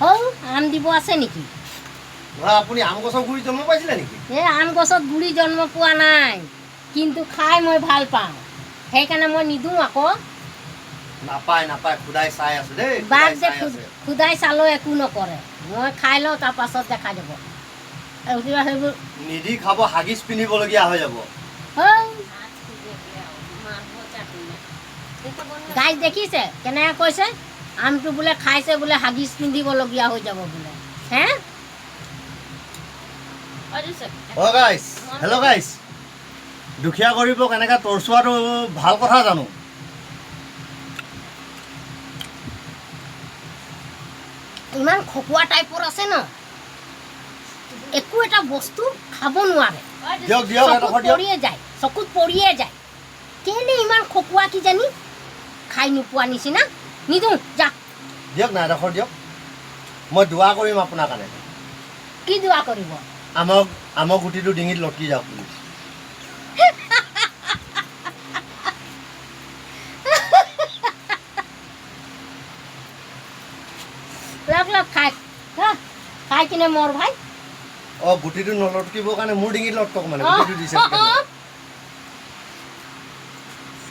হৌ আম দিব আছে নেকি? আপুনি আম গছৰ গুৰি জন্ম পাইছিলে নেকি? এই আম গছত গুৰি জন্ম পোৱা নাই, কিন্তু খাই মই ভাল পাওঁ, সেইকাৰণে মই নিদিওঁ আকৌ। নাপায় নাপায়, খুদাই চাই আছো দেই। বাঘ যে খুদাই চালেও একো নকৰে, মই খাই লওঁ তাৰ পাছত দেখা যাব। সেইবোৰ নিধি খাব, হাগিছ পিন্ধিবলগীয়া হৈ যাব। গাইজ দেখিছে কেনেকৈ কৈছে, আমটো বোলে খাইছে বোলে হাগিছ পিন্ধিবলগীয়া হৈ যাব বোলে। হে গাইছ, হেল্ল' গাইছ, দুখীয়া গৰীবক এনেকৈ তৰচোৱাটো ভাল কথা জানো? ইমান খকুৱা টাইপৰ আছে ন, একো এটা বস্তু খাব নোৱাৰে, পৰিয়ে যায়, চকুত পৰিয়ে যায়। কেলে ইমান খকুৱা কি জানি, খাই নোপোৱা নিচিনা। নিদিওঁ যা, দিয়ক না এডোখৰ দিয়ক, মই দোৱা কৰিম আপোনাৰ কাৰণে। কি দোৱা কৰিব? আমৰ গুটিটো ডিঙিত লটকি যাওক বুলি। খাই কিনে মৰ ভাই। গুটিটো নলটকিবৰ কাৰণে মোৰ ডিঙিত লটকক মানে, গুটিটো দিছে।